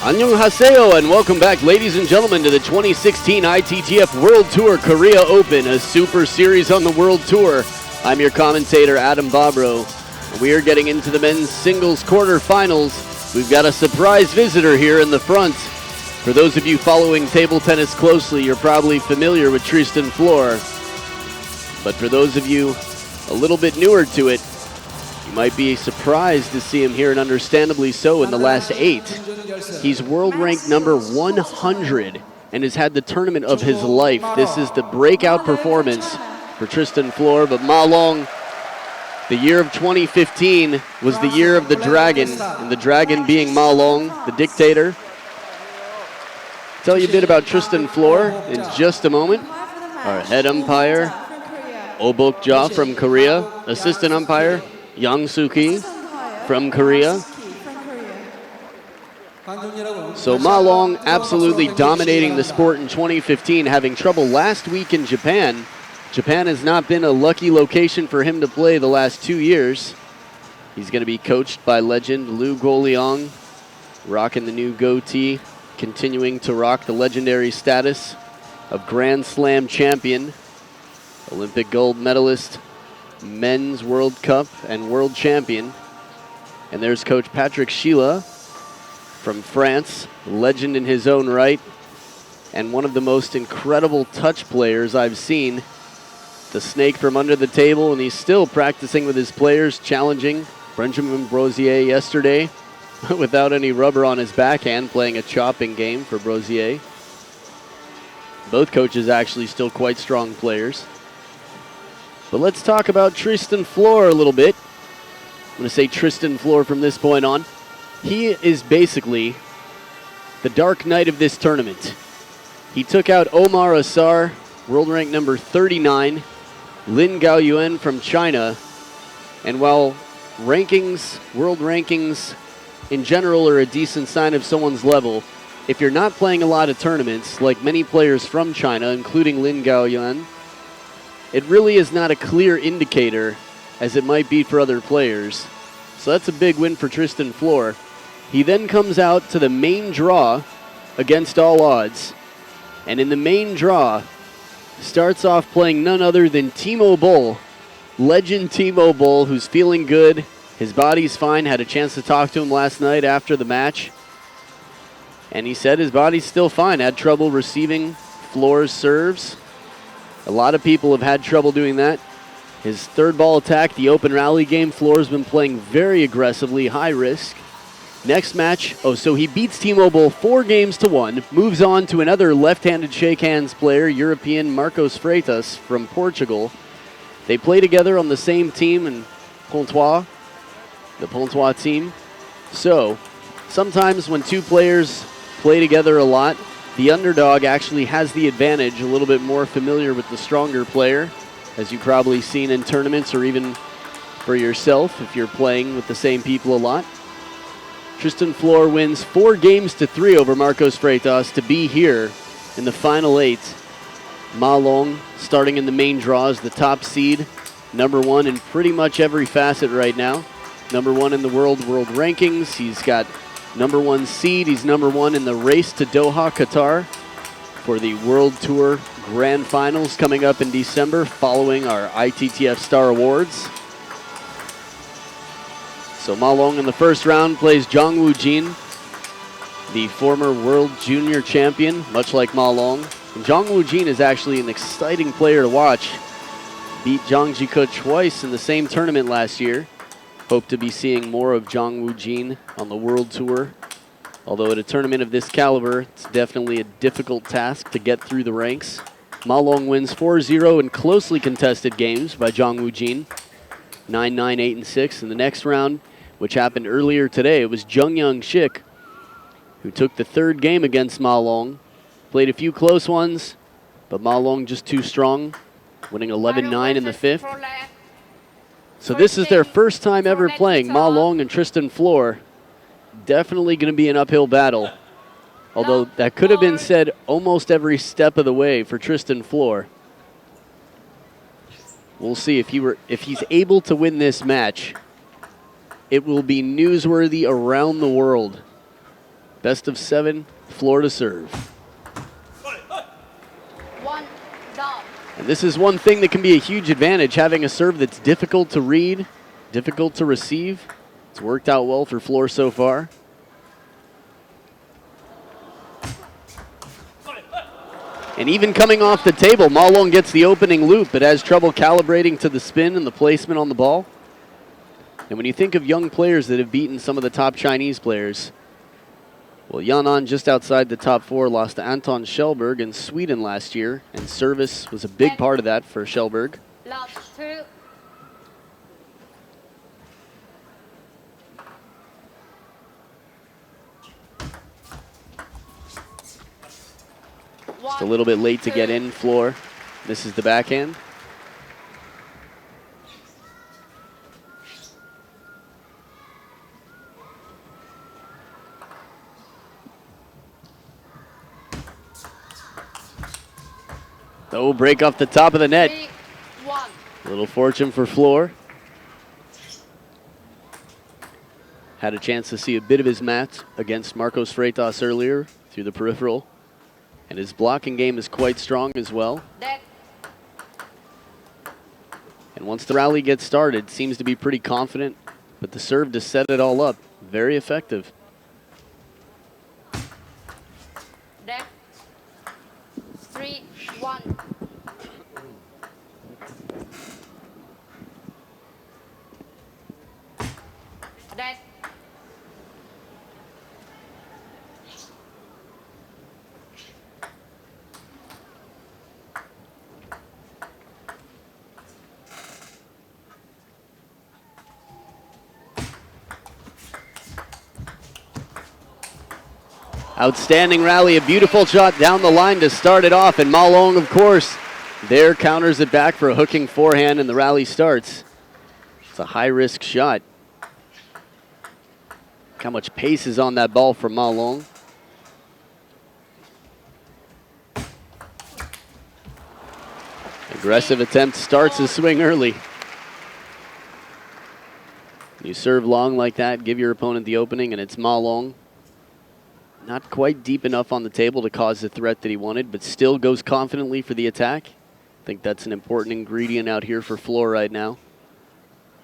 Annyeonghaseyo and welcome back, ladies and gentlemen, to the 2016 ITTF World Tour Korea Open, a super series on the World Tour. I'm your commentator, Adam Bobrow. We are getting into the men's singles quarterfinals. We've got a surprise visitor here in the front. For those of you following table tennis closely, you're probably familiar with Tristan FLORE. But for those of you a little bit newer to it, you might be surprised to see him here, and understandably so, in the last 8. He's world ranked number 100 and has had the tournament of his life. This is the breakout performance for Tristan FLORE, but Ma Long, the year of 2015 was the year of the dragon, and the dragon being Ma Long, the dictator. Tell you a bit about Tristan FLORE in just a moment. Our head umpire, Oh Bok-ja from Korea. Assistant umpire, Yang Soo-ki from Korea. So Ma Long absolutely dominating the sport in 2015, having trouble last week in Japan. Japan has not been a lucky location for him to play the last 2 years. He's going to be coached by legend Liu Guoliang, rocking the new goatee, continuing to rock the legendary status of Grand Slam champion, Olympic gold medalist, men's World Cup and world champion. And there's Coach Patrick Sheila from France, legend in his own right, and one of the most incredible touch players I've seen. The snake from under the table, and he's still practicing with his players, challenging Benjamin Brosier yesterday without any rubber on his backhand, playing a chopping game for Brosier. Both coaches actually still quite strong players. But let's talk about Tristan FLORE a little bit. I'm going to say Tristan FLORE from this point on. He is basically the dark knight of this tournament. He took out Omar Asar, world rank number 39, Lin Gaoyuan from China. And while rankings, world rankings in general are a decent sign of someone's level, if you're not playing a lot of tournaments, like many players from China, including Lin Gaoyuan, it really is not a clear indicator as it might be for other players. So that's a big win for Tristan FLORE. He then comes out to the main draw against all odds. And in the main draw, starts off playing none other than Timo Boll, legend Timo Boll, who's feeling good. His body's fine. Had a chance to talk to him last night after the match. And he said his body's still fine. Had trouble receiving FLORE's serves. A lot of people have had trouble doing that. His third ball attack, the open rally game, FLORE's been playing very aggressively, high risk. Next match, so he beats Timo Boll 4-1, moves on to another left-handed shake hands player, European Marcos Freitas from Portugal. They play together on the same team in Pontoise, the Pontoise team. So sometimes when two players play together a lot, the underdog actually has the advantage, a little bit more familiar with the stronger player, as you've probably seen in tournaments or even for yourself if you're playing with the same people a lot. Tristan FLORE wins 4-3 over Marcos Freitas to be here in the final 8. Ma Long starting in the main draw as the top seed, number 1 in pretty much every facet right now. Number 1 in the world rankings. He's got number 1 seed. He's number 1 in the race to Doha, Qatar for the World Tour Grand Finals coming up in December following our ITTF Star Awards. So Ma Long in the first round plays Jang Woo-jin, the former World Junior Champion, much like Ma Long. And Jang Woo-jin is actually an exciting player to watch. Beat Jang Ji-ko twice in the same tournament last year. Hope to be seeing more of Jang Woo-jin on the World Tour. Although at a tournament of this caliber, it's definitely a difficult task to get through the ranks. Ma Long wins 4-0 in closely contested games by Jang Woo-jin. 9-9, 8-6 in the next round, which happened earlier today. It was Jung Young-shik who took the third game against Ma Long. Played a few close ones, but Ma Long just too strong, winning 11-9 in the fifth. So this is their first time ever playing, Ma Long and Tristan FLORE. Definitely going to be an uphill battle. Although that could have been said almost every step of the way for Tristan FLORE. We'll see if he's able to win this match. It will be newsworthy around the world. Best of 7, FLORE to serve. 1 down. And this is one thing that can be a huge advantage, having a serve that's difficult to read, difficult to receive. It's worked out well for FLORE so far. And even coming off the table, Ma Long gets the opening loop, but has trouble calibrating to the spin and the placement on the ball. And when you think of young players that have beaten some of the top Chinese players, well, Yan'an just outside the top 4 lost to Anton Kjellberg in Sweden last year, and service was a big part of that for Kjellberg. Last 2. Just a little bit late to get in, FLORE. This is the backhand. Oh, break off the top of the net. 3-1. Little fortune for FLORE. Had a chance to see a bit of his match against Marcos Freitas earlier through the peripheral. And his blocking game is quite strong as well. Deck. And once the rally gets started, seems to be pretty confident. But the serve to set it all up, very effective. Deck. 3-1. Deck. Outstanding rally, a beautiful shot down the line to start it off, and Ma Long, of course, there counters it back for a hooking forehand, and the rally starts. It's a high-risk shot. Look how much pace is on that ball from Ma Long. Aggressive attempt, starts his swing early. You serve long like that, give your opponent the opening, and it's Ma Long. Not quite deep enough on the table to cause the threat that he wanted, but still goes confidently for the attack. I think that's an important ingredient out here for FLORE right now.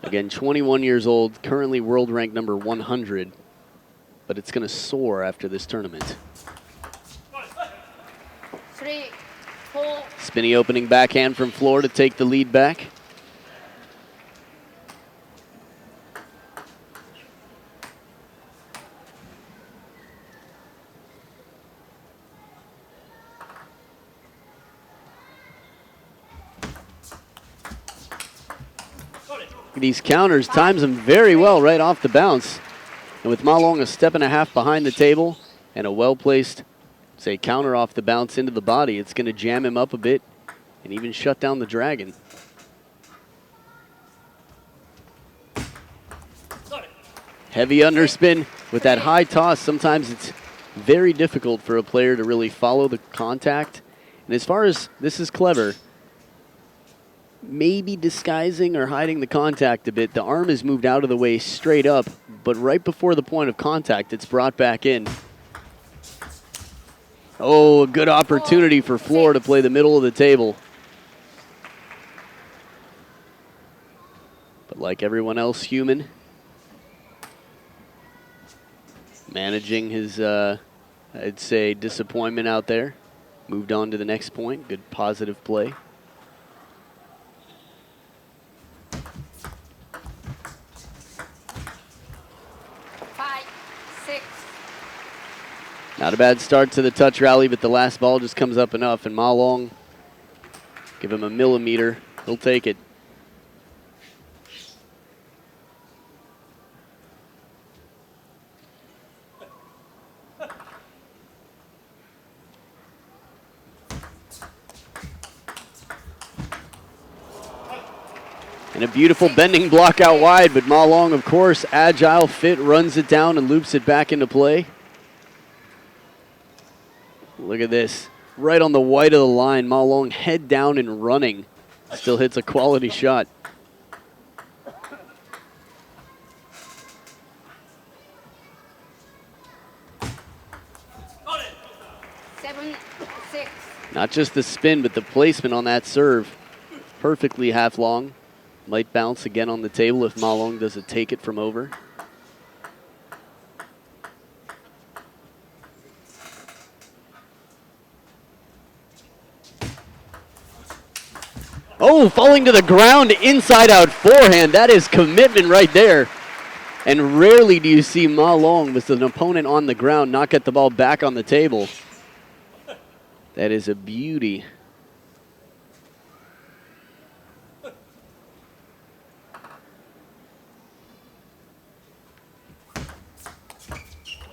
Again, 21 years old, currently world ranked number 100, but it's going to soar after this tournament. 3-4. Spinny opening backhand from FLORE to take the lead back. These counters times them very well right off the bounce. And with Ma Long a step and a half behind the table and a well-placed, say, counter off the bounce into the body, it's going to jam him up a bit and even shut down the dragon. Heavy underspin with that high toss. Sometimes it's very difficult for a player to really follow the contact. And as far as this is clever, maybe disguising or hiding the contact a bit. The arm is moved out of the way straight up, but right before the point of contact, it's brought back in. Oh, a good opportunity for FLORE to play the middle of the table. But like everyone else human, managing his, I'd say, disappointment out there. Moved on to the next point. Good positive play. Not a bad start to the touch rally, but the last ball just comes up enough, and Ma Long, give him a millimeter, he'll take it. And a beautiful bending block out wide, but Ma Long, of course, agile, fit, runs it down and loops it back into play. Look at this. Right on the white of the line, Ma Long head down and running. Still hits a quality shot. Not just the spin, but the placement on that serve. Perfectly half long. Might bounce again on the table if Ma Long doesn't take it from over. Oh, falling to the ground, inside out forehand. That is commitment right there. And rarely do you see Ma Long with an opponent on the ground not get the ball back on the table. That is a beauty.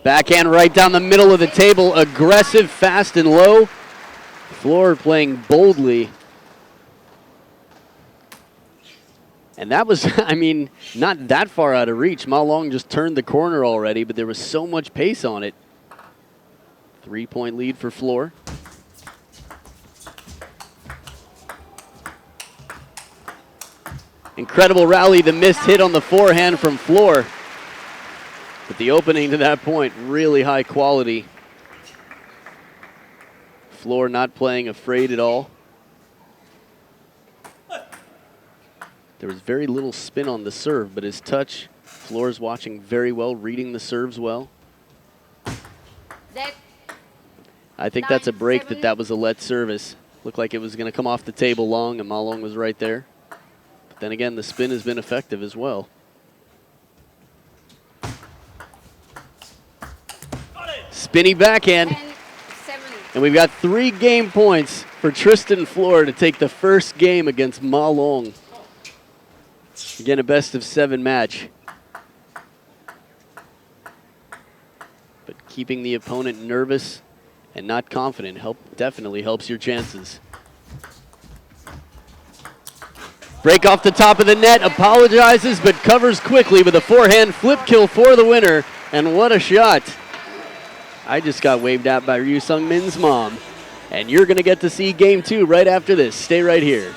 Backhand right down the middle of the table. Aggressive, fast and low. FLORE playing boldly. And that was, I mean, not that far out of reach. Ma Long just turned the corner already, but there was so much pace on it. 3-point lead for FLORE. Incredible rally, the missed hit on the forehand from FLORE. But the opening to that point, really high quality. FLORE not playing afraid at all. There was very little spin on the serve, but his touch, FLORE's watching very well, reading the serves well. I think that's a break that was a let service. Looked like it was going to come off the table long, and Ma Long was right there. But then again, the spin has been effective as well. Spinny backhand. And we've got 3 game points for Tristan FLORE to take the first game against Ma Long. Again, a best-of-7 match. But keeping the opponent nervous and not confident definitely helps your chances. Break off the top of the net, apologizes, but covers quickly with a forehand flip kill for the winner. And what a shot. I just got waved at by Ryu Sung Min's mom. And you're going to get to see game 2 right after this. Stay right here.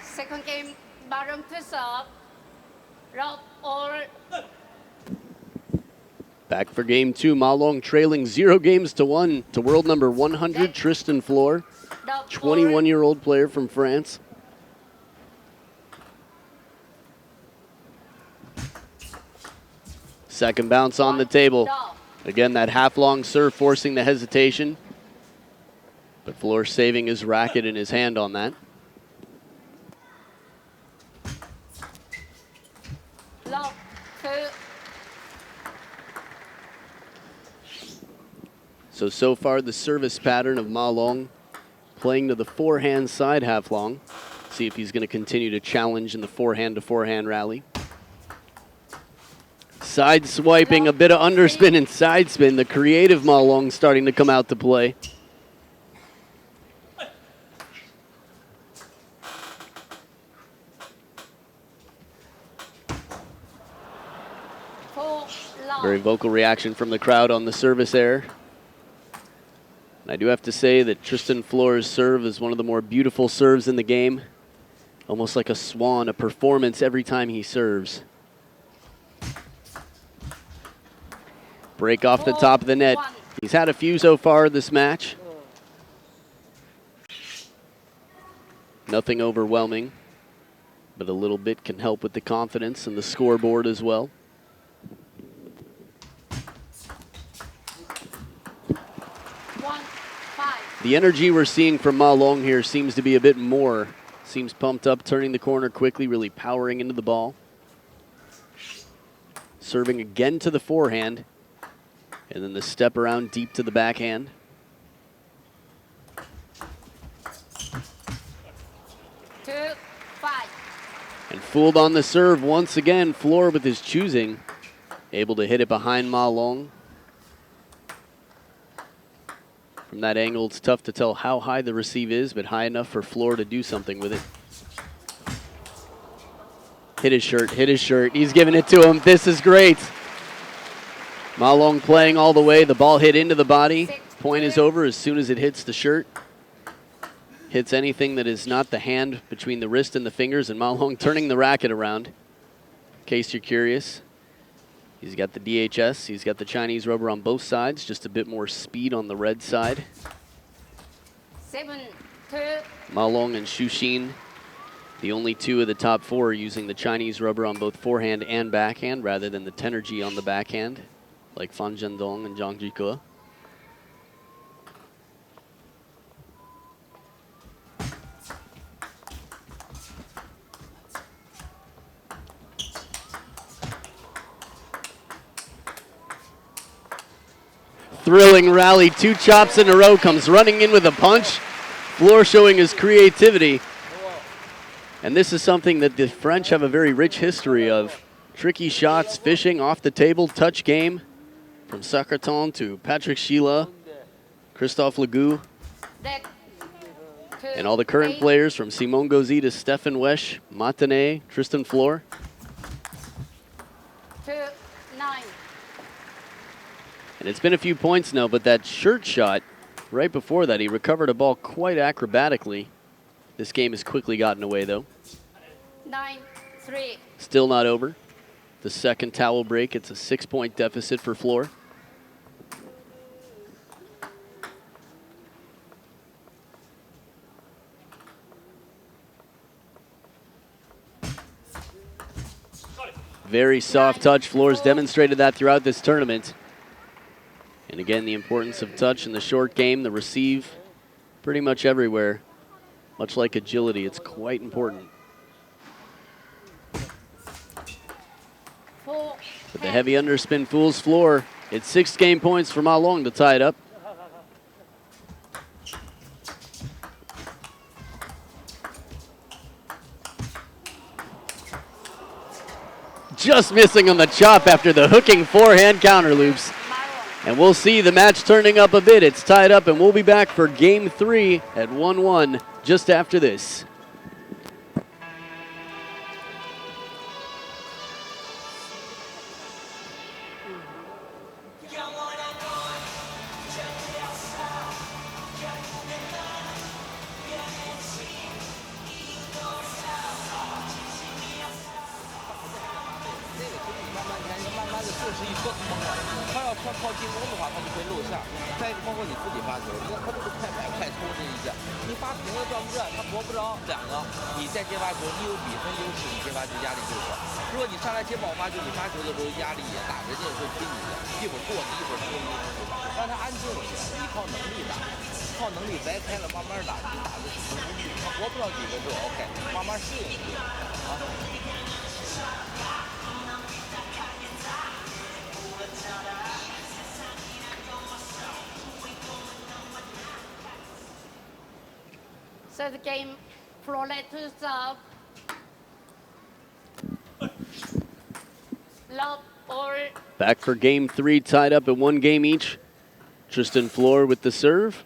Second game, bottom to serve. Rock all. Back for game 2, Ma Long trailing 0-1 to world number 100, Tristan FLORE, 21-year-old player from France. Second bounce on the table. Again, that half-long serve forcing the hesitation. But FLORE saving his racket and his hand on that. So far the service pattern of Ma Long playing to the forehand side half long. See if he's going to continue to challenge in the forehand to forehand rally. Side swiping, a bit of underspin and side spin. The creative Ma Long starting to come out to play. Very vocal reaction from the crowd on the service error. And I do have to say that Tristan FLORE's serve is one of the more beautiful serves in the game. Almost like a swan, a performance every time he serves. Break off the top of the net. He's had a few so far this match. Nothing overwhelming. but a little bit can help with the confidence and the scoreboard as well. The energy we're seeing from Ma Long here seems to be a bit more. Seems pumped up, turning the corner quickly, really powering into the ball. Serving again to the forehand, and then the step around deep to the backhand. And fooled on the serve once again. FLORE with his choosing, able to hit it behind Ma Long. From that angle, it's tough to tell how high the receive is, but high enough for FLORE to do something with it. Hit his shirt, hit his shirt. He's giving it to him. This is great. Ma Long playing all the way. The ball hit into the body. Point is over as soon as it hits the shirt. Hits anything that is not the hand between the wrist and the fingers, and Ma Long turning the racket around. In case you're curious, he's got the DHS. He's got the Chinese rubber on both sides, just a bit more speed on the red side. 7-2. Ma Long and Xu Xin, the only two of the top four, are using the Chinese rubber on both forehand and backhand rather than the Tenergy on the backhand, like Fan Zhendong and Zhang Jike. Thrilling rally, 2 chops in a row, comes running in with a punch. FLORE showing his creativity. And this is something that the French have a very rich history of. Tricky shots, fishing, off the table, touch game. From Sacarton to Patrick Sheila, Christophe Legout. And all the current players from Simon Gauzy to Stefan Wesch, Martinet, Tristan FLORE. 2-9. And it's been a few points now, but that shirt shot, right before that, he recovered a ball quite acrobatically. This game has quickly gotten away, though. 9-3. Still not over. The second towel break, it's a 6-point deficit for FLORE. Very soft touch. FLORE's demonstrated that throughout this tournament. And again, the importance of touch in the short game, the receive, pretty much everywhere. Much like agility, it's quite important. But the heavy underspin fools FLORE. It's 6 game points for Ma Long to tie it up. Just missing on the chop after the hooking forehand counter loops. And we'll see the match turning up a bit. It's tied up, and we'll be back for game 3 at 1-1 just after this. So the game, FLORE to serve. Love all. Back for game 3, tied up at 1 game each. Tristan FLORE with the serve.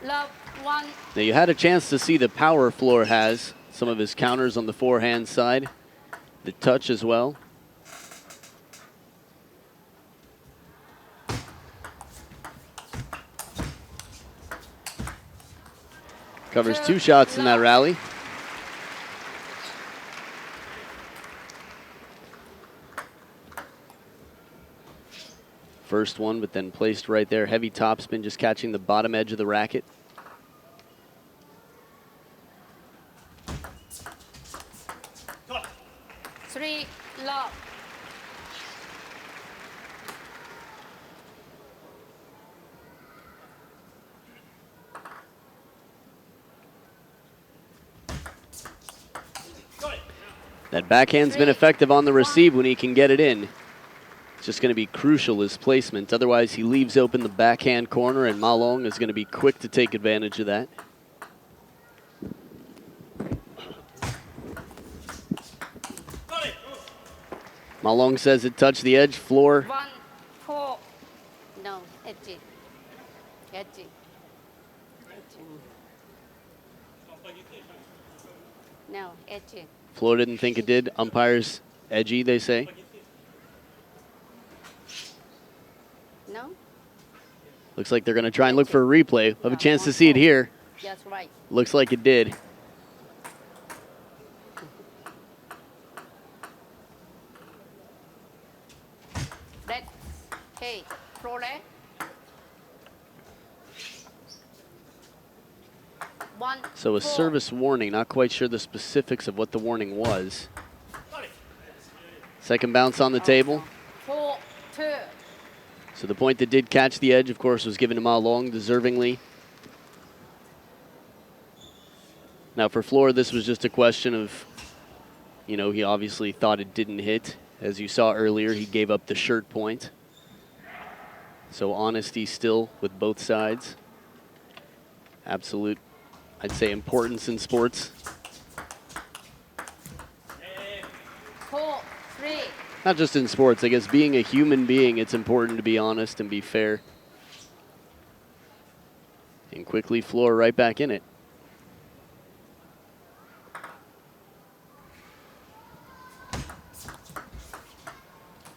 Love 1. Now you had a chance to see the power FLORE has. Some of his counters on the forehand side. The touch as well. Covers 2 shots in that rally. First one, but then placed right there. Heavy topspin, just catching the bottom edge of the racket. 3 love. That backhand's been effective on the receive when he can get it in. It's just going to be crucial, his placement. Otherwise, he leaves open the backhand corner, and Ma Long is going to be quick to take advantage of that. Ma Long says it touched the edge. FLORE. 1 4. No, edgy. Edgy. No, edgy. FLORE didn't think it did. Umpires edgy, they say. No? Looks like they're going to try and look for a replay. We'll have a chance to see it here. That's right. Looks like it did. Red. Hey, FLORE. 1 So a 4. service warning. Not quite sure the specifics of what the warning was. Second bounce on the table. 4 2. So the point that did catch the edge, of course, was given to Ma Long deservingly. Now for FLORE, this was just a question of, you know, he obviously thought it didn't hit. As you saw earlier, he gave up the shirt point. So honesty still with both sides. Absolute, I'd say, importance in sports. 4 3. Not just in sports, I guess being a human being, it's important to be honest and be fair. And quickly FLORE right back in it.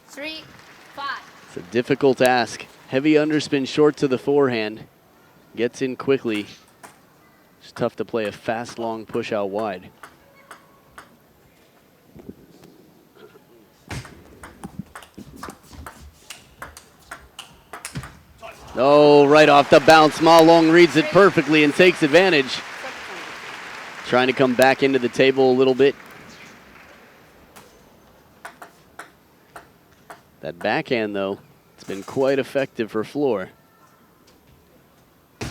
Three, 5. It's a difficult ask. Heavy underspin short to the forehand. Gets in quickly. It's tough to play a fast, long push out wide. Oh, right off the bounce. Ma Long reads it perfectly and takes advantage. Trying to come back into the table a little bit. That backhand, though, it's been quite effective for FLORE. A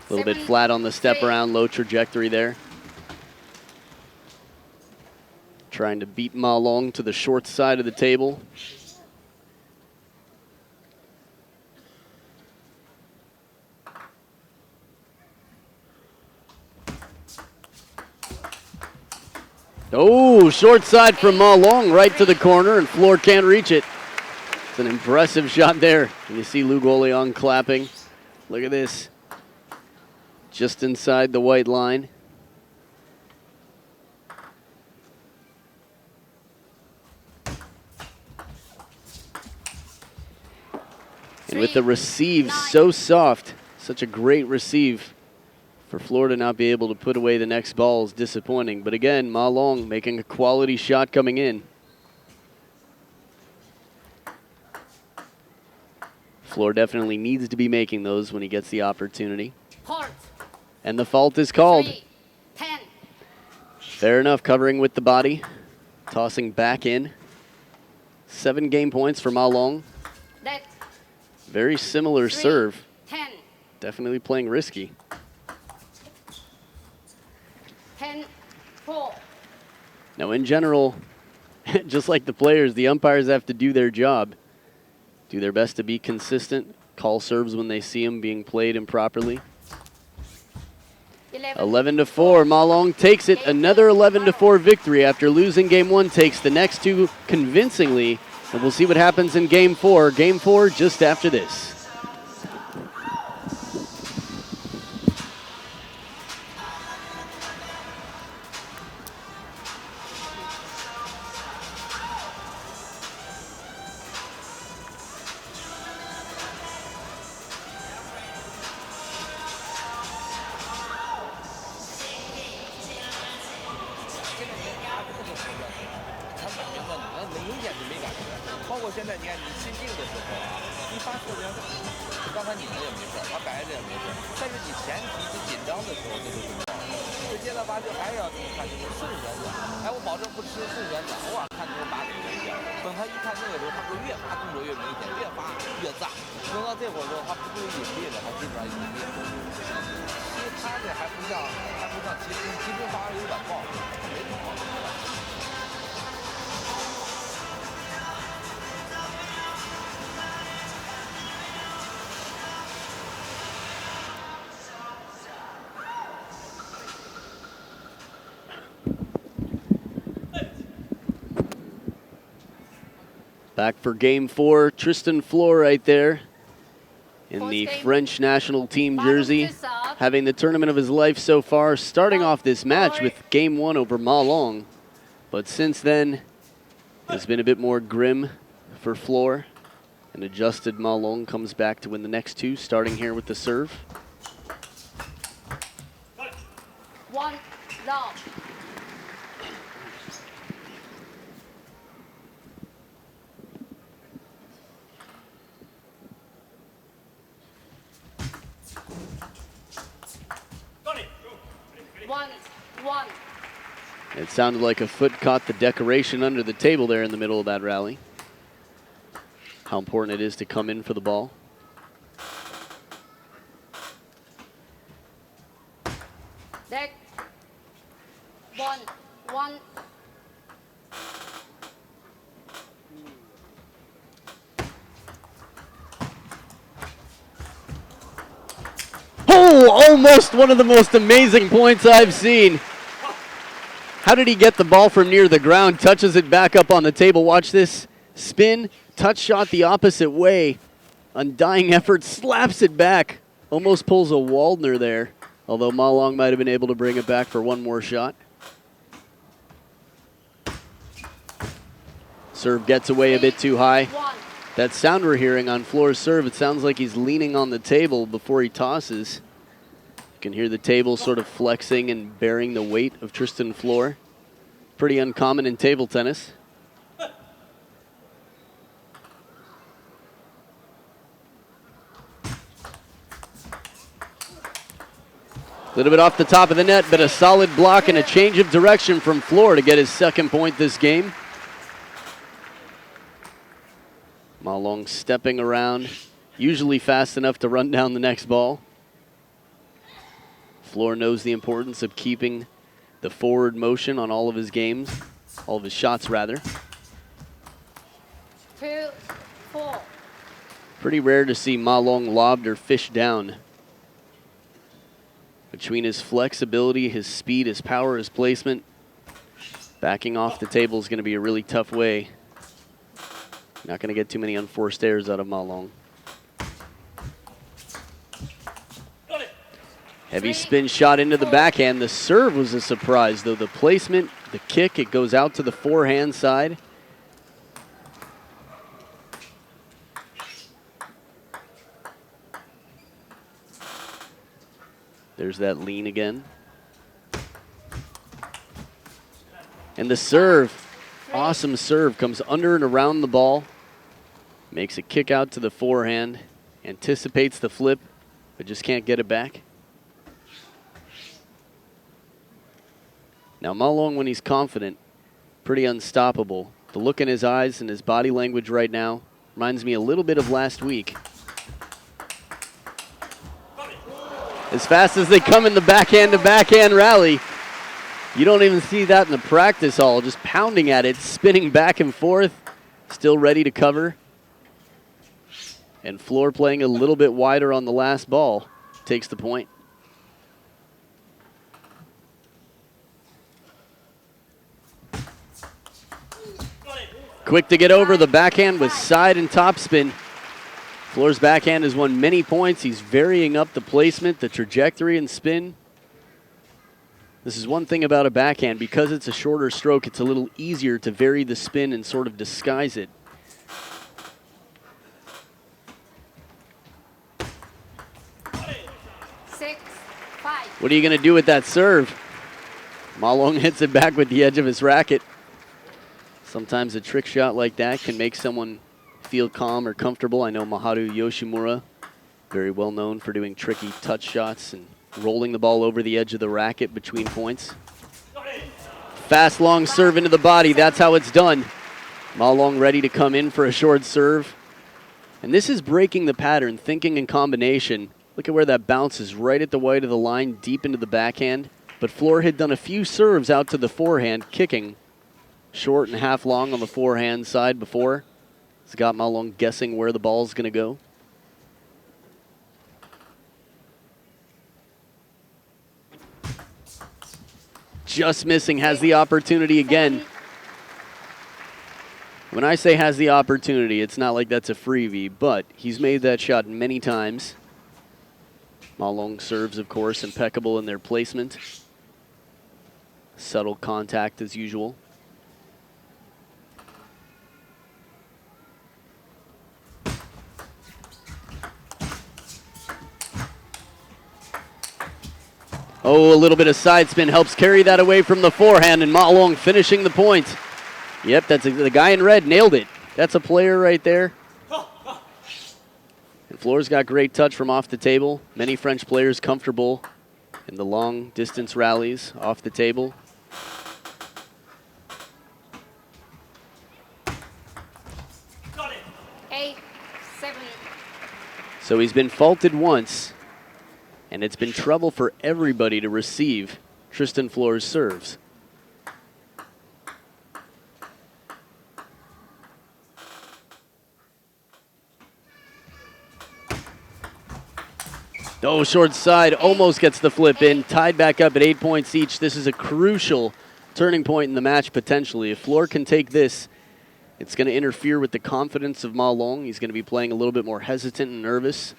little bit flat on the step around, low trajectory there. Trying to beat Ma Long to the short side of the table. Oh, short side from Ma Long right to the corner, and FLORE can't reach it. It's an impressive shot there. And you see Lu Guoliang clapping. Look at this. Just inside the white line. And with the receive so soft, such a great receive. For FLORE to not be able to put away the next ball is disappointing. But again, Ma Long making a quality shot coming in. FLORE definitely needs to be making those when he gets the opportunity. Fault. And the fault is called. 3 10. Fair enough, covering with the body. Tossing back in. 7 game points for Ma Long. Red. Very similar 3 serve. 10. Definitely playing risky. 10 4. Now, in general, just like the players, the umpires have to do their job. Do their best to be consistent. Call serves when they see them being played improperly. 11-4. Ma Long takes it. Another 11-4 victory after losing game 1. Takes the next 2 convincingly. And we'll see what happens in game 4. Game 4 just after this. 发球还是要看这个顺旋的。哎，我保证不吃顺旋的，偶尔看这种打底的一下。等他一看那个时候，他不是越发动作越明显，越发越炸。等到这会儿之后，他不注意隐蔽了，他基本上已经灭。因为他这还不像骑兵反而有点爆，他没什么。Back for game 4, Tristan FLORE right there in the French national team jersey, having the tournament of his life so far, starting off this match with game 1 over Ma Long. But since then, it's been a bit more grim for FLORE. An adjusted Ma Long comes back to win the next 2, starting here with the serve. 1 love. One. It sounded like a foot caught the decoration under the table there in the middle of that rally. How important it is to come in for the ball. Deck. 1. Oh, almost one of the most amazing points I've seen. How did he get the ball from near the ground? Touches it back up on the table. Watch this. Spin, touch shot the opposite way. Undying effort, slaps it back. Almost pulls a Waldner there, although Ma Long might have been able to bring it back for one more shot. Serve gets away a bit too high. That sound we're hearing on FLORE's serve, it sounds like he's leaning on the table before he tosses. You can hear the table sort of flexing and bearing the weight of Tristan FLORE. Pretty uncommon in table tennis. A little bit off the top of the net, but a solid block and a change of direction from FLORE to get his second point this game. Ma Long stepping around, usually fast enough to run down the next ball. FLORE knows the importance of keeping the forward motion on all of his games, all of his shots rather. 2, 4. Pretty rare to see Ma Long lobbed or fished down. Between his flexibility, his speed, his power, his placement, backing off the table is going to be a really tough way. Not going to get too many unforced errors out of Ma Long. Heavy spin shot into the backhand. The serve was a surprise, though. The placement, the kick, it goes out to the forehand side. There's that lean again. And the serve, awesome serve, comes under and around the ball. Makes a kick out to the forehand. Anticipates the flip, but just can't get it back. Now Ma Long, when he's confident, pretty unstoppable. The look in his eyes and his body language right now reminds me a little bit of last week. As fast as they come in the backhand-to-backhand rally. You don't even see that in the practice hall, just pounding at it, spinning back and forth, still ready to cover. And FLORE playing a little bit wider on the last ball takes the point. Quick to get over the backhand with side and topspin. FLORE's backhand has won many points. He's varying up the placement, the trajectory, and spin. This is one thing about a backhand. Because it's a shorter stroke, it's a little easier to vary the spin and sort of disguise it. What are you going to do with that serve? Ma Long hits it back with the edge of his racket. Sometimes a trick shot like that can make someone feel calm or comfortable. I know Maharu Yoshimura, very well known for doing tricky touch shots and rolling the ball over the edge of the racket between points. Fast, long serve into the body. That's how it's done. Ma Long ready to come in for a short serve. And this is breaking the pattern, thinking in combination. Look at where that bounces, right at the white of the line, deep into the backhand. But FLORE had done a few serves out to the forehand, kicking short and half long on the forehand side before. It's got Ma Long guessing where the ball's going to go. Just missing, has the opportunity again. When I say has the opportunity, it's not like that's a freebie, but he's made that shot many times. Ma Long serves, of course, impeccable in their placement. Subtle contact as usual. Oh, a little bit of side spin helps carry that away from the forehand, and Ma Long finishing the point. Yep, that's the guy in red nailed it. That's a player right there. And FLORE's got great touch from off the table. Many French players comfortable in the long distance rallies off the table. Got it. 8-7. So he's been faulted once, and it's been trouble for everybody to receive Tristan FLORE's serves. Oh, short side, almost gets the flip in. Tied back up at 8 points each. This is a crucial turning point in the match, potentially. If FLORE can take this, it's going to interfere with the confidence of Ma Long. He's going to be playing a little bit more hesitant and nervous,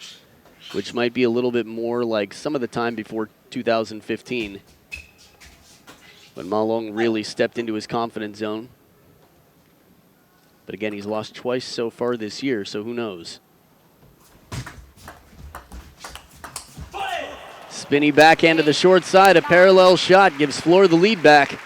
which might be a little bit more like some of the time before 2015, when Ma Long really stepped into his confidence zone. But again, he's lost twice so far this year, so who knows? Spinny backhand to the short side. A parallel shot gives FLORE the lead back.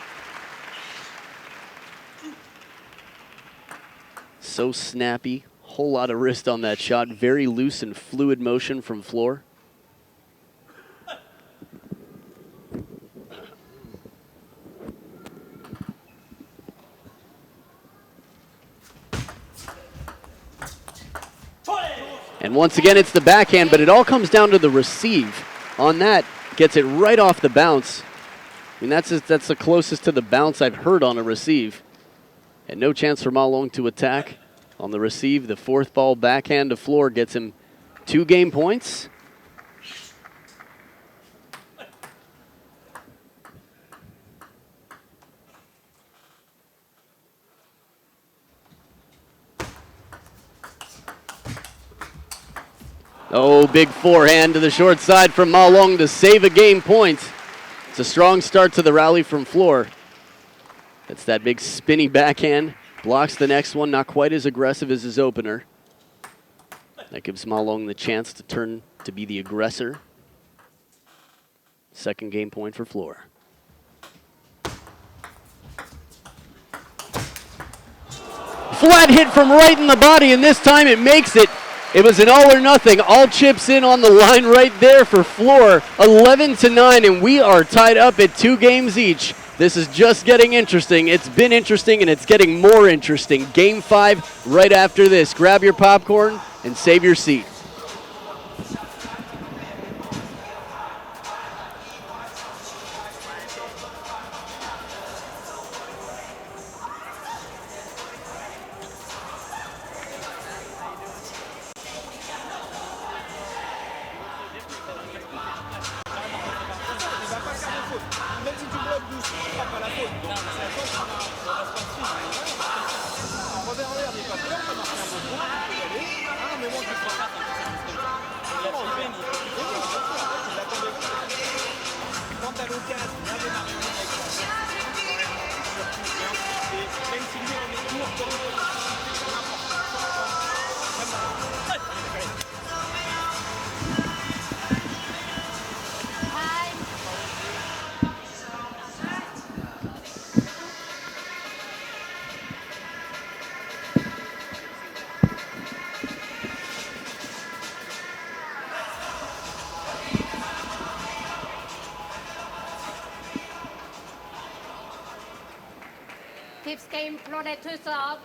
So snappy. Whole lot of wrist on that shot. Very loose and fluid motion from FLORE. And once again, it's the backhand, but it all comes down to the receive. On that, gets it right off the bounce. I mean, that's the closest to the bounce I've heard on a receive. And no chance for Ma Long to attack on the receive. The fourth ball backhand to FLORE gets him 2 game points. Oh, big forehand to the short side from Ma Long to save a game point. It's a strong start to the rally from FLORE. That's that big spinny backhand. Blocks the next one, not quite as aggressive as his opener. That gives Ma Long the chance to turn to be the aggressor. Second game point for FLORE. Flat hit from right in the body, and this time it makes it. It was an all or nothing. All chips in on the line right there for FLORE. 11-9, and we are tied up at 2 games each. This is just getting interesting. It's been interesting, and it's getting more interesting. Game 5 right after this. Grab your popcorn and save your seat. Fifth game, FLORE to serve.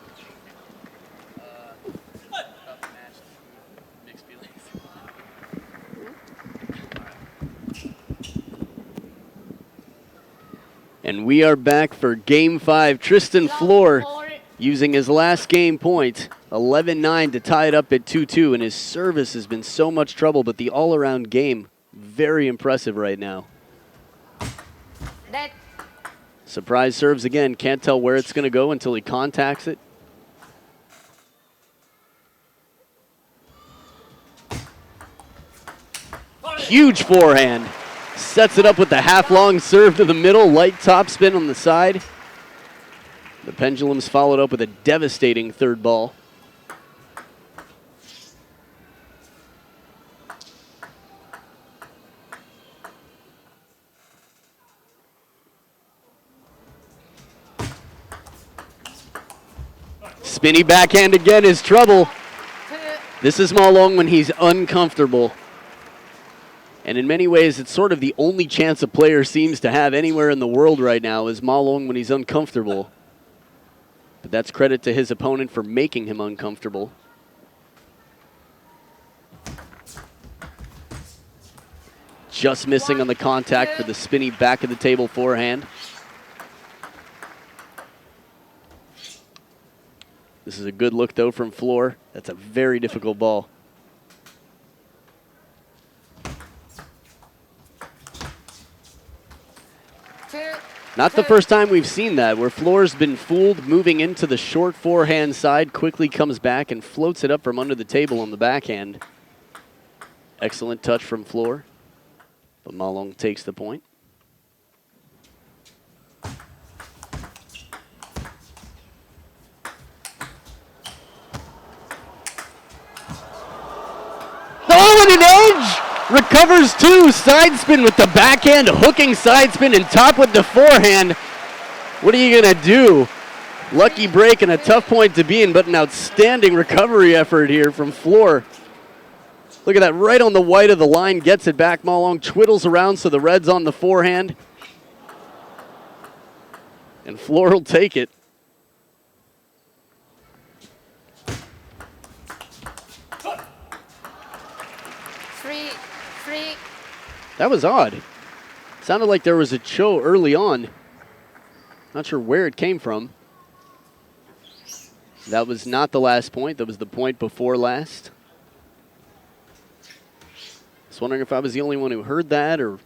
And we are back for Game 5. Tristan FLORE using his last game point, 11-9 to tie it up at 2-2, and his service has been so much trouble, but the all-around game, very impressive right now. Net. Surprise serves again, can't tell where it's going to go until he contacts it. Huge forehand. Sets it up with the half-long serve to the middle, light topspin on the side. The Pendulums followed up with a devastating third ball. Spinny backhand again is trouble. This is Ma Long when he's uncomfortable. And in many ways, it's sort of the only chance a player seems to have anywhere in the world right now is Ma Long when he's uncomfortable. But that's credit to his opponent for making him uncomfortable. Just missing on the contact for the spinny back of the table forehand. This is a good look, though, from FLORE. That's a very difficult ball. Not the first time we've seen that, where FLORE's been fooled moving into the short forehand side, quickly comes back and floats it up from under the table on the backhand. Excellent touch from FLORE, but Ma Long takes the point. Oh, and an edge! Recovers two, side spin with the backhand, hooking side spin and top with the forehand. What are you gonna do? Lucky break and a tough point to be in, but an outstanding recovery effort here from FLORE. Look at that, right on the white of the line, gets it back. Ma Long twiddles around so the red's on the forehand. And FLORE will take it. That was odd. Sounded like there was a cho early on. Not sure where it came from. That was not the last point. That was the point before last. Just wondering if I was the only one who heard that, or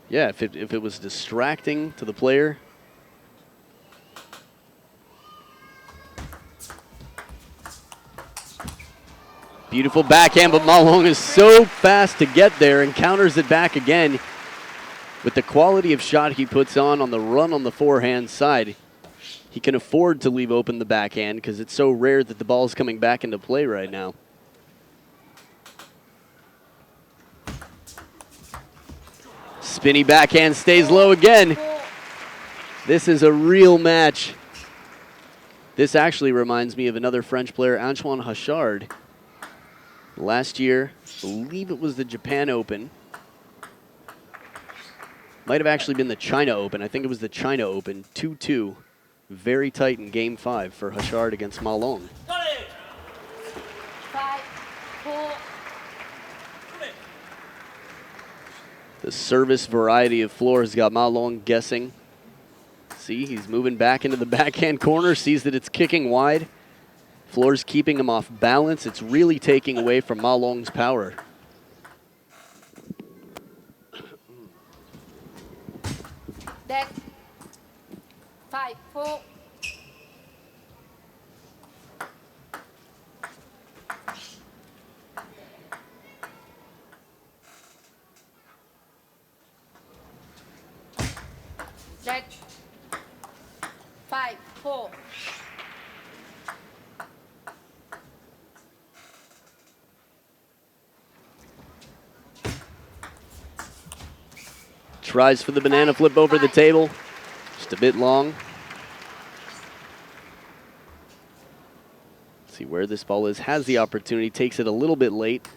yeah, if it was distracting to the player. Beautiful backhand, but Ma Long is so fast to get there and counters it back again. With the quality of shot he puts on the run on the forehand side, he can afford to leave open the backhand because it's so rare that the ball's coming back into play right now. Spinny backhand stays low again. This is a real match. This actually reminds me of another French player, Antoine Hachard. Last year, I believe it was the Japan Open. Might have actually been the China Open. I think it was the China Open. 2-2. Very tight in Game 5 for Hachard against Ma Long. 5-4. The service variety of FLORE has got Ma Long guessing. See, he's moving back into the backhand corner, sees that it's kicking wide. FLORE's keeping him off balance. It's really taking away from Ma Long's power. Dead. 5-4. Dead. 5-4. Tries for the banana flip over the table. Just a bit long. See where this ball is. Has the opportunity. Takes it a little bit late.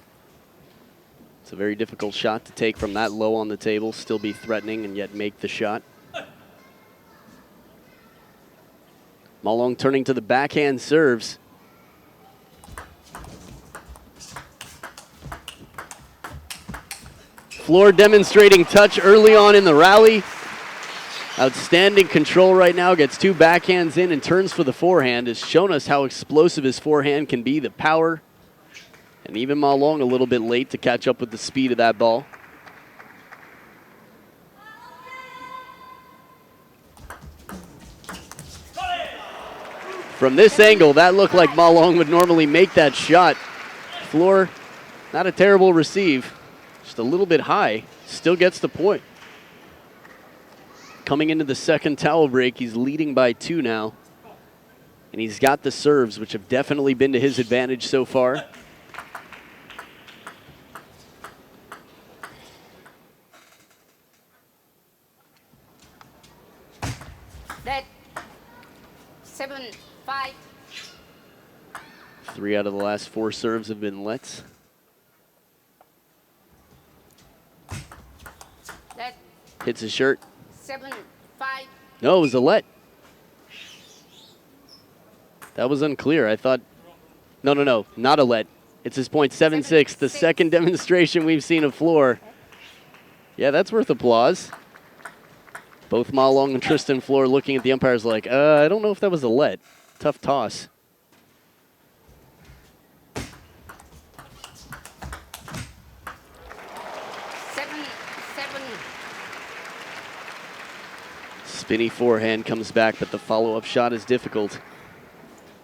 It's a very difficult shot to take from that low on the table. Still be threatening and yet make the shot. Ma Long turning to the backhand serves. FLORE demonstrating touch early on in the rally. Outstanding control right now, gets 2 backhands in and turns for the forehand. Has shown us how explosive his forehand can be, the power. And even Ma Long a little bit late to catch up with the speed of that ball. From this angle, that looked like Ma Long would normally make that shot. FLORE, not a terrible receive, just a little bit high, still gets the point. Coming into the second towel break, he's leading by 2 now. And he's got the serves, which have definitely been to his advantage so far. That 7-5. 3 out of the last 4 serves have been lets. That Hits his shirt. 7-5. No, it was a let. That was unclear. I thought, no, not a let. It's his point, 7-6, the second demonstration we've seen of FLORE. Yeah, that's worth applause. Both Ma Long and Tristan FLORE looking at the umpires like, I don't know if that was a let. Tough toss. Spinny forehand comes back, but the follow-up shot is difficult.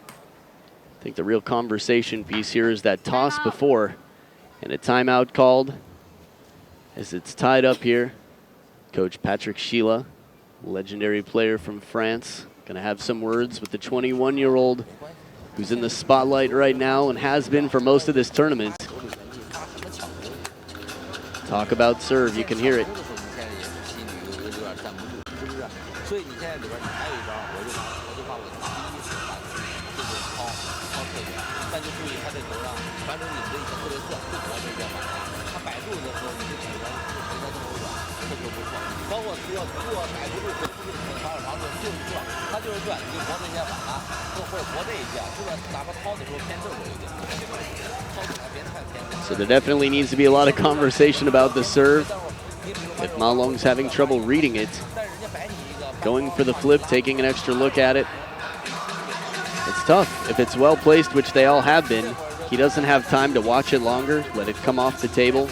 I think the real conversation piece here is that toss before, and a timeout called as it's tied up here. Coach Patrick Sheila, legendary player from France, going to have some words with the 21-year-old who's in the spotlight right now and has been for most of this tournament. Talk about serve, you can hear it. 所以你现在里边你还有一招，我就把我第一手把就是抛侧点，但就注意他这球上反正你这一个特别侧，不活这一边反弹，他摆住的时候你这球上回到这么远，这就不错。包括只要摆不住回不住反而防守就是这，他就是转，你就搏这一边反弹，或者搏这一边，是吧？哪怕掏的时候偏正有一点，掏起来别太偏。So there definitely needs to be a lot of conversation about the serve. If Ma Long's having trouble reading it, going for the flip, taking an extra look at it. It's tough. If it's well placed, which they all have been, he doesn't have time to watch it longer, let it come off the table.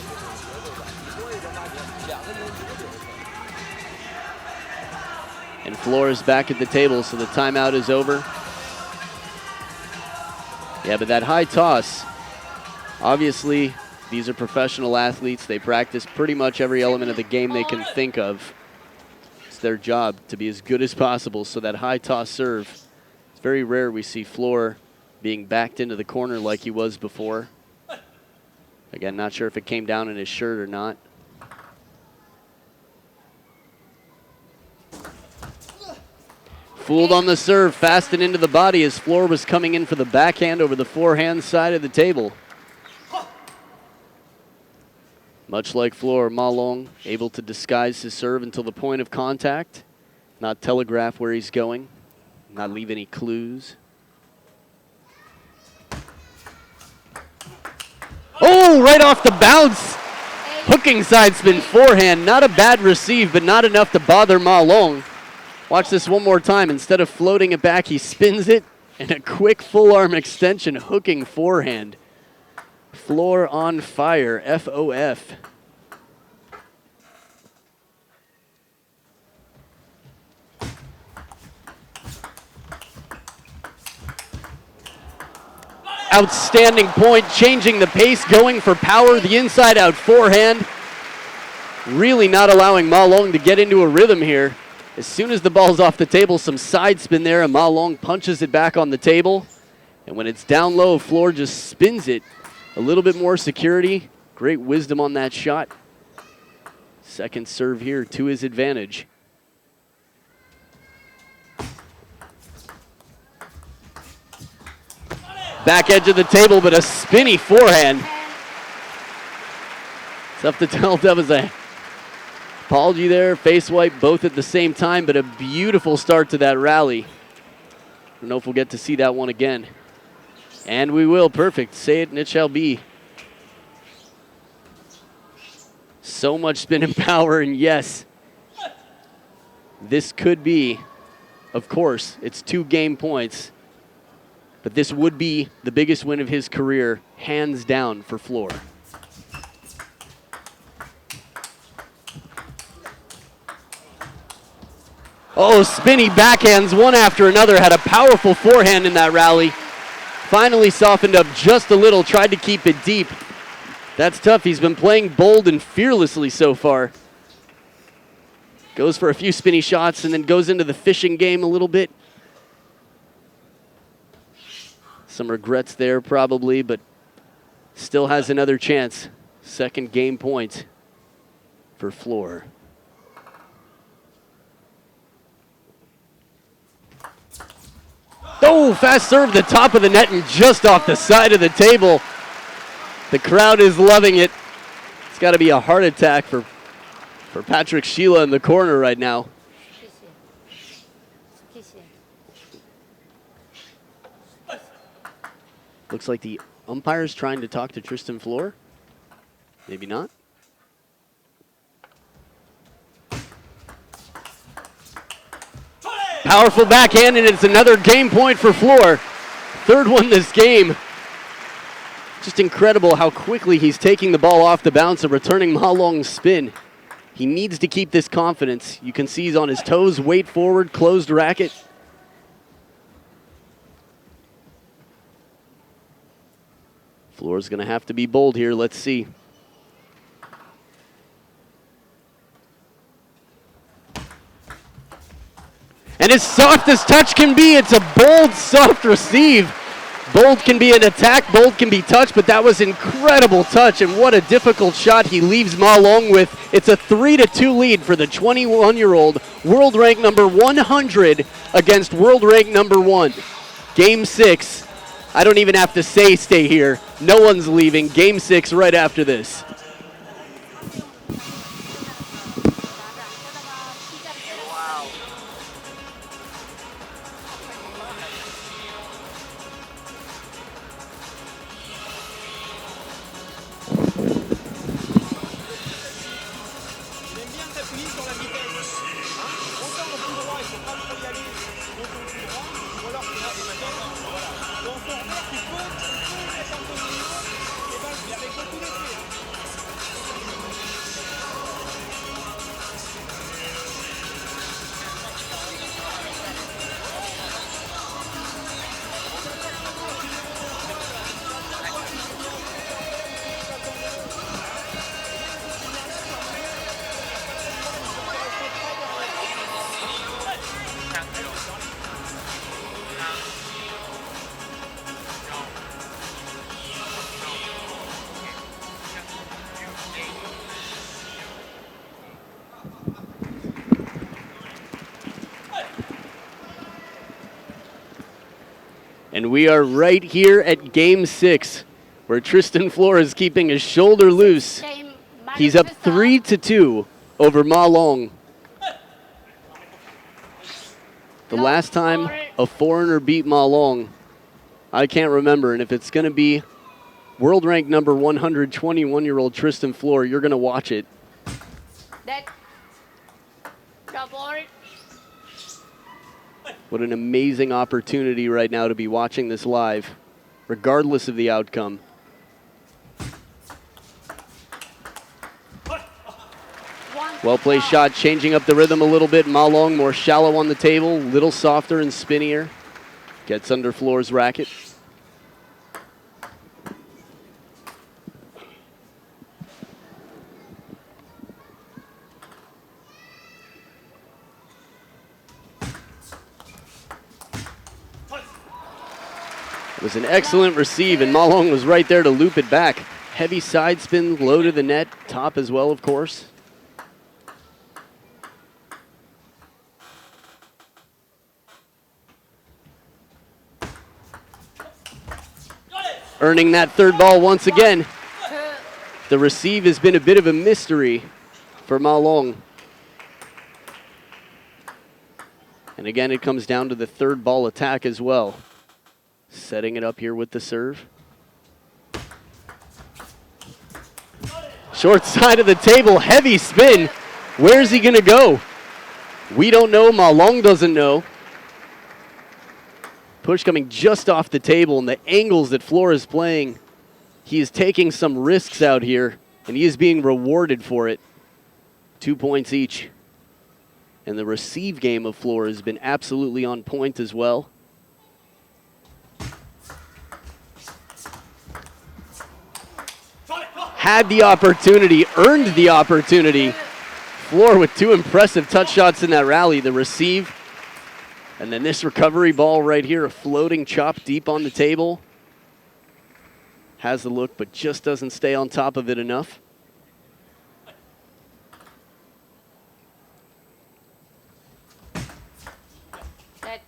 And FLORE is back at the table, so the timeout is over. Yeah, but that high toss, obviously, these are professional athletes. They practice pretty much every element of the game they can think of. Their job to be as good as possible, so that high toss serve, it's very rare we see FLORE being backed into the corner like he was before. Again, not sure if it came down in his shirt or not. Fooled on the serve, fast and into the body as FLORE was coming in for the backhand over the forehand side of the table. Much like FLORE, Ma Long able to disguise his serve until the point of contact, not telegraph where he's going, not leave any clues. Oh, right off the bounce! Hooking side spin forehand, not a bad receive, but not enough to bother Ma Long. Watch this one more time. Instead of floating it back, he spins it, and a quick full arm extension hooking forehand. FLORE on fire, FOF. Outstanding point, changing the pace, going for power, the inside out forehand. Really not allowing Ma Long to get into a rhythm here. As soon as the ball's off the table, some side spin there, and Ma Long punches it back on the table. And when it's down low, FLORE just spins it. A little bit more security, great wisdom on that shot. Second serve here to his advantage. Back edge of the table, but a spinny forehand. Tough to tell if that was a apology there, face wipe, both at the same time, but a beautiful start to that rally. don't know if we'll get to see that one again. And we will. Perfect. Say it and it shall be. So much spin and power, and yes, this could be, of course, it's 2 game points, but this would be the biggest win of his career, hands down, for FLORE. Oh, spinny backhands, one after another. Had a powerful forehand in that rally. Finally softened up just a little, tried to keep it deep. That's tough. He's been playing bold and fearlessly so far. Goes for a few spinny shots and then goes into the fishing game a little bit. Some regrets there probably, but still has another chance. Second game point for FLORE. Oh, fast serve, the top of the net and just off the side of the table. The crowd is loving it. It's got to be a heart attack for Patrick Sheila in the corner right now. Looks like the umpire's trying to talk to Tristan FLORE. Maybe not. Powerful backhand, and it's another game point for FLORE. Third one this game. Just incredible how quickly he's taking the ball off the bounce and returning Ma Long's spin. He needs to keep this confidence. You can see he's on his toes, weight forward, closed racket. FLORE's going to have to be bold here. Let's see. And as soft as touch can be, it's a bold, soft receive. Bold can be an attack, bold can be touch, but that was incredible touch, and what a difficult shot he leaves Ma Long with. It's a 3-2 lead for the 21-year-old, world rank number 100 against world rank number 1. Game 6. I don't even have to say stay here. No one's leaving. Game 6 right after this. And we are right here at Game 6, where Tristan FLORE is keeping his shoulder loose. He's up 3-2 over Ma Long. The last time a foreigner beat Ma Long, I can't remember. And if it's going to be world rank number 100, 21-year-old Tristan FLORE, you're going to watch it. What an amazing opportunity right now to be watching this live, regardless of the outcome. Well-placed shot, changing up the rhythm a little bit. Ma Long more shallow on the table, little softer and spinnier. Gets under FLORE's racket. It was an excellent receive, and Ma Long was right there to loop it back. Heavy side spin, low to the net, top as well, of course. Earning that third ball once again. The receive has been a bit of a mystery for Ma Long. And again, it comes down to the third ball attack as well. Setting it up here with the serve. Short side of the table, heavy spin. Where's he going to go? We don't know. Ma Long doesn't know. Push coming just off the table, and the angles that FLORE is playing, he is taking some risks out here, and he is being rewarded for it. 2 points each. And the receive game of FLORE has been absolutely on point as well. Had the opportunity, earned the opportunity. FLORE with 2 impressive touch shots in that rally. The receive, and then this recovery ball right here, a floating chop deep on the table. Has the look, but just doesn't stay on top of it enough. Set.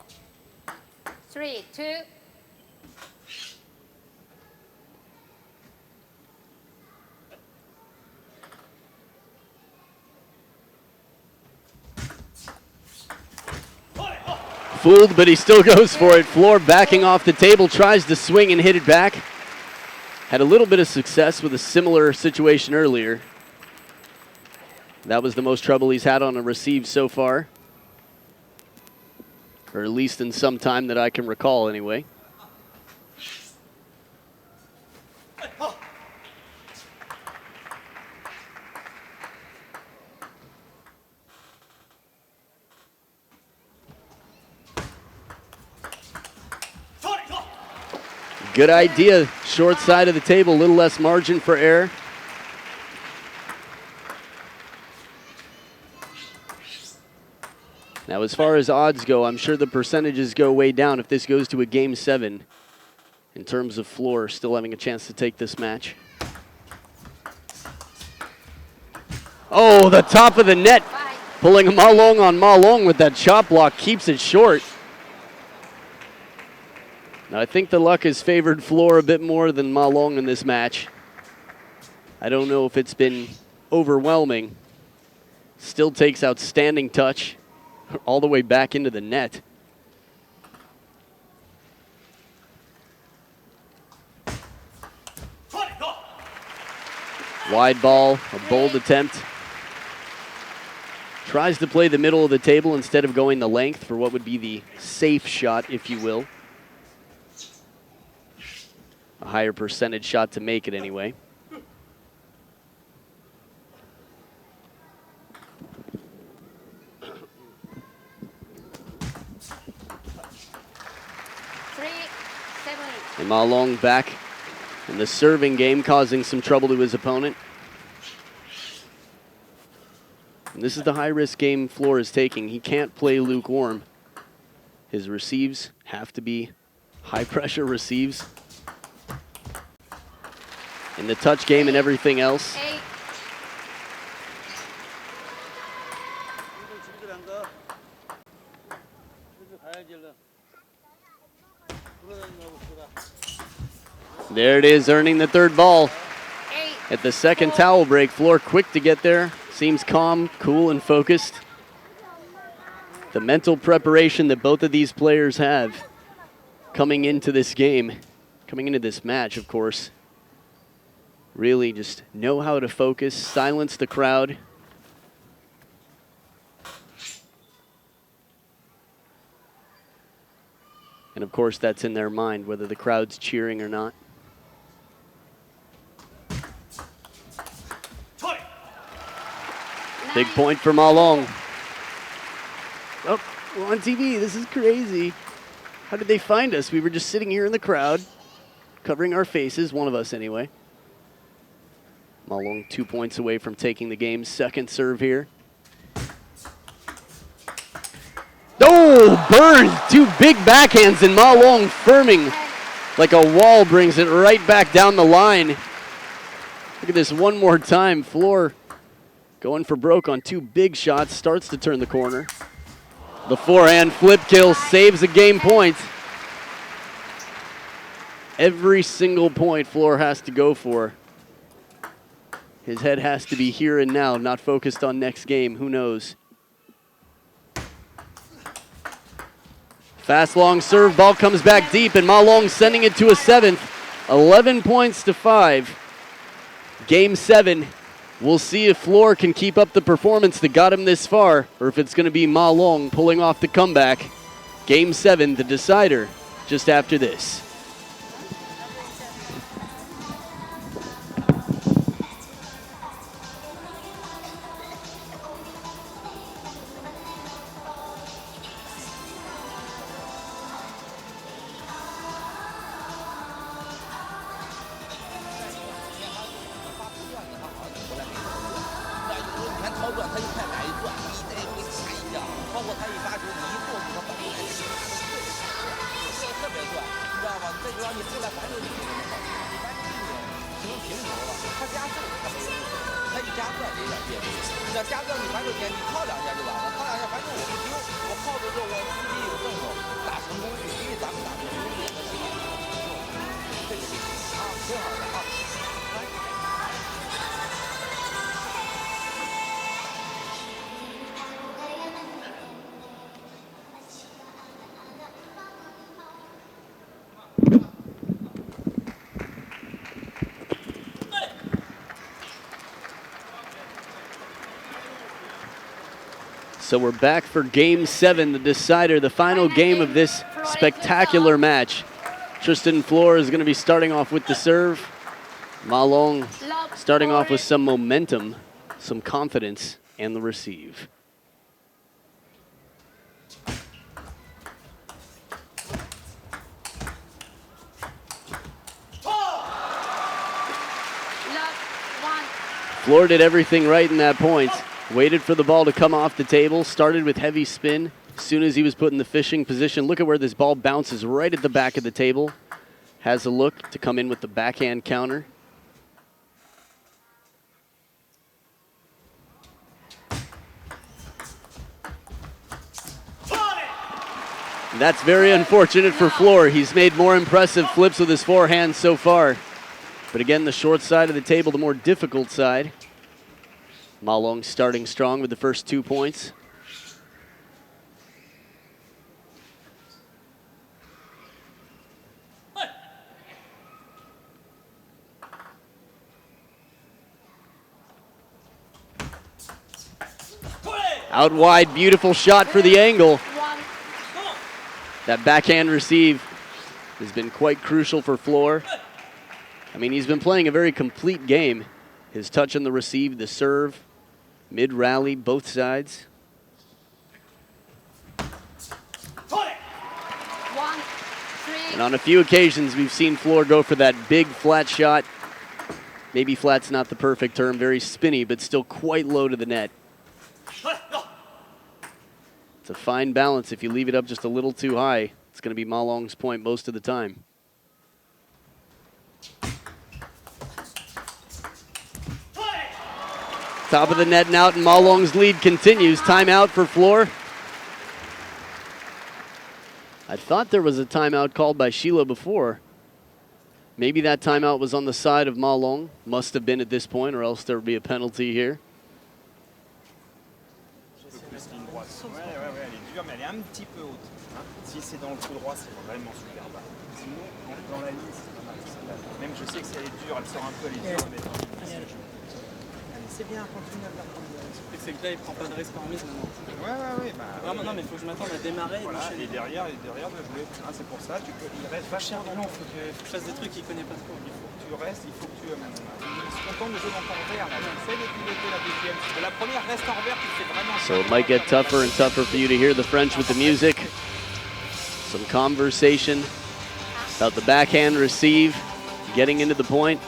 3, 2. Fooled, but he still goes for it. FLORE backing off the table, tries to swing and hit it back. Had a little bit of success with a similar situation earlier. That was the most trouble he's had on a receive so far. Or at least in some time that I can recall anyway. Good idea, short side of the table, a little less margin for error. Now, as far as odds go, I'm sure the percentages go way down if this goes to a Game 7 in terms of FLORE still having a chance to take this match. Oh, the top of the net, pulling Ma Long on Ma Long with that chop block, keeps it short. Now, I think the luck has favored FLORE a bit more than Ma Long in this match. I don't know if it's been overwhelming. Still takes outstanding touch all the way back into the net. Wide ball, a bold attempt. Tries to play the middle of the table instead of going the length for what would be the safe shot, if you will. A higher percentage shot to make it anyway. And Ma Long back in the serving game, causing some trouble to his opponent. And this is the high-risk game FLORE is taking. He can't play lukewarm. His receives have to be high-pressure receives. In the touch game and everything else. There it is, earning the third ball. At the second towel break, FLORE quick to get there. Seems calm, cool, and focused. The mental preparation that both of these players have coming into this game, coming into this match, of course. Really just know how to focus, silence the crowd. And of course, that's in their mind, whether the crowd's cheering or not. Big point for Ma Long. Oh, we're on TV. This is crazy. How did they find us? We were just sitting here in the crowd, covering our faces, one of us anyway. Ma Long 2 points away from taking the game. Second serve here. Oh, burned! 2 big backhands, and Ma Long firming like a wall brings it right back down the line. Look at this one more time. FLORE going for broke on 2 big shots, starts to turn the corner. The forehand flip kill saves a game point. Every single point FLORE has to go for. His head has to be here and now, not focused on next game. Who knows? Fast long serve, ball comes back deep, and Ma Long sending it to a 7th. 11 points to 5. Game 7. We'll see if FLORE can keep up the performance that got him this far, or if it's going to be Ma Long pulling off the comeback. Game 7, the decider, just after this. So we're back for Game 7, the decider, the final game of this spectacular match. Tristan FLORE is going to be starting off with the serve. Ma Long starting off with some momentum, some confidence, and the receive. FLORE did everything right in that point. Waited for the ball to come off the table, started with heavy spin. As soon as he was put in the fishing position, look at where this ball bounces right at the back of the table. Has a look to come in with the backhand counter. And that's very unfortunate for FLORE. He's made more impressive flips with his forehand so far. But again, the short side of the table, the more difficult side. Ma Long starting strong with the first 2 points. Out wide, beautiful shot for the angle. That backhand receive has been quite crucial for FLORE. I mean, he's been playing a very complete game. His touch on the receive, the serve, mid-rally, both sides. And on a few occasions, we've seen FLORE go for that big flat shot. Maybe flat's not the perfect term, very spinny, but still quite low to the net. It's a fine balance. If you leave it up just a little too high, it's going to be Ma Long's point most of the time. Top of the net and out, and Ma Long's lead continues. Timeout for FLORE. I thought there was a timeout called by Sheila before. Maybe that timeout was on the side of Ma Long. Must have been at this point, or else there would be a penalty here. C'est bien, continue à le faire. C'est que là, il prend pas de risque en mise maintenant. Ouais, bah. Vraiment, non, mais il faut que je m'attende à démarrer. Voilà, et derrière de jouer. Hein, c'est pour ça, il reste vachement dans l'eau. Il faut que je fasse des trucs qu'il connaît pas trop. Il faut que tu restes, il faut que tu. Je suis content de jouer dans ton revers. Essaye de piloter la deuxième. La première reste en revers, tu fais vraiment. So it might get tougher and tougher for you to hear the French with the music. Some conversation about the backhand receive, getting into the point.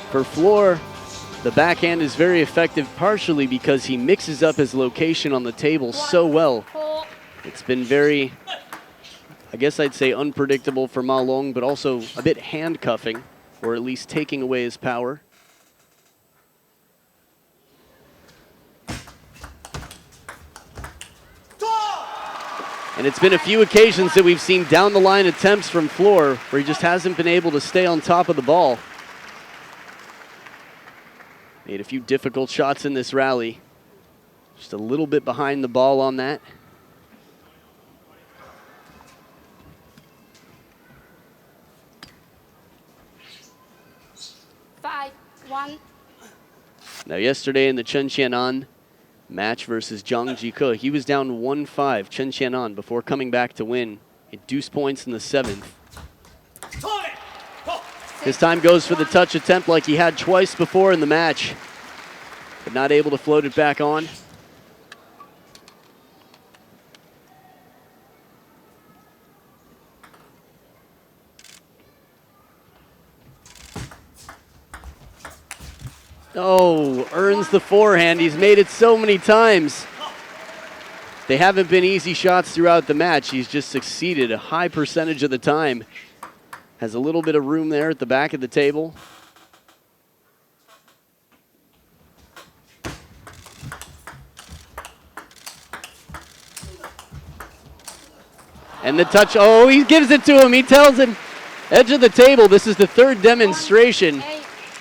For FLORE, the backhand is very effective partially because he mixes up his location on the table so well. It's been very, I guess I'd say unpredictable for Ma Long, but also a bit handcuffing, or at least taking away his power. And it's been a few occasions that we've seen down the line attempts from FLORE where he just hasn't been able to stay on top of the ball. Made a few difficult shots in this rally. Just a little bit behind the ball on that. 1. Now yesterday in the Chen Qianan match versus Zhang Jike, he was down 1-5, Chen Qianan, before coming back to win. It deuce points in the 7th. This time goes for the touch attempt like he had twice before in the match, but not able to float it back on. Oh, earns the forehand. He's made it so many times. They haven't been easy shots throughout the match. He's just succeeded a high percentage of the time. Has a little bit of room there at the back of the table. And the touch, oh, he gives it to him. He tells him, edge of the table. This is the 3rd demonstration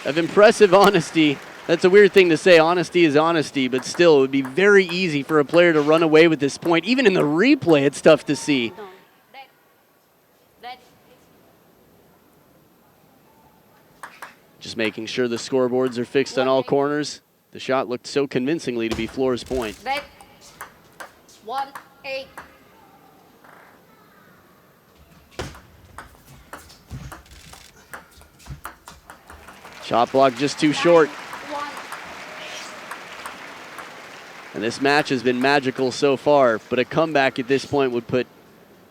of impressive honesty. That's a weird thing to say. Honesty is honesty, but still, it would be very easy for a player to run away with this point. Even in the replay, it's tough to see. Just making sure the scoreboards are fixed on all corners. The shot looked so convincingly to be Flore's point. 1-8. Shot block just too short. And this match has been magical so far, but a comeback at this point would put,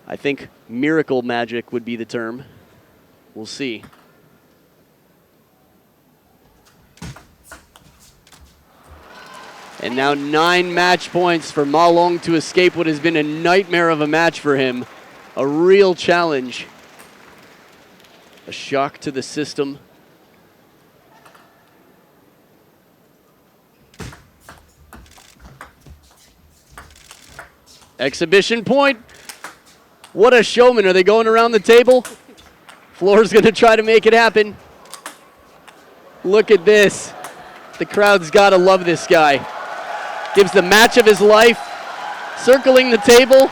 I think, miracle magic would be the term. We'll see. And now 9 match points for Ma Long to escape what has been a nightmare of a match for him. A real challenge. A shock to the system. Exhibition point. What a showman. Are they going around the table? Flore's going to try to make it happen. Look at this. The crowd's got to love this guy. Gives the match of his life. Circling the table.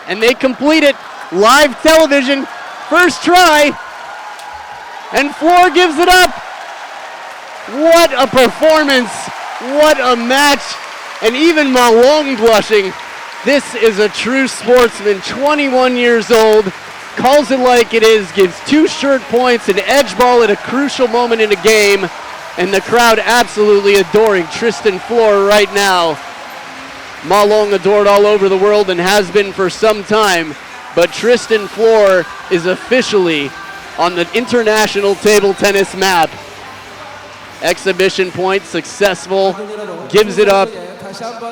And they complete it. Live television. First try. And Flore gives it up. What a performance. What a match. And even Ma Long blushing. This is a true sportsman, 21 years old, calls it like it is, gives 2 shirt points, an edge ball at a crucial moment in a game, and the crowd absolutely adoring Tristan FLORE right now. Ma Long adored all over the world and has been for some time, but Tristan FLORE is officially on the international table tennis map. Exhibition point, successful, gives it up.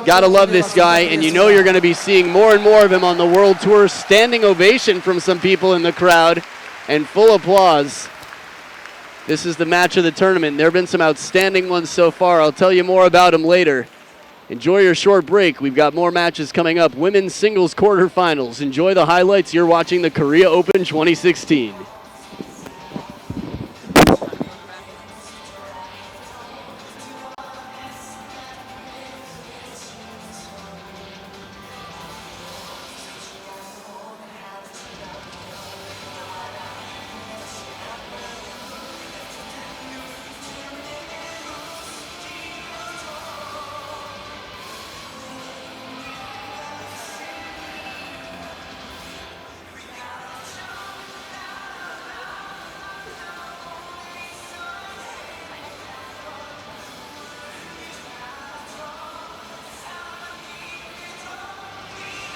Gotta love this guy, and you know you're gonna be seeing more and more of him on the world tour. Standing ovation from some people in the crowd, and full applause. This is the match of the tournament. There have been some outstanding ones so far. I'll tell you more about them later. Enjoy your short break. We've got more matches coming up. Women's singles quarterfinals. Enjoy the highlights. You're watching the Korea Open 2016.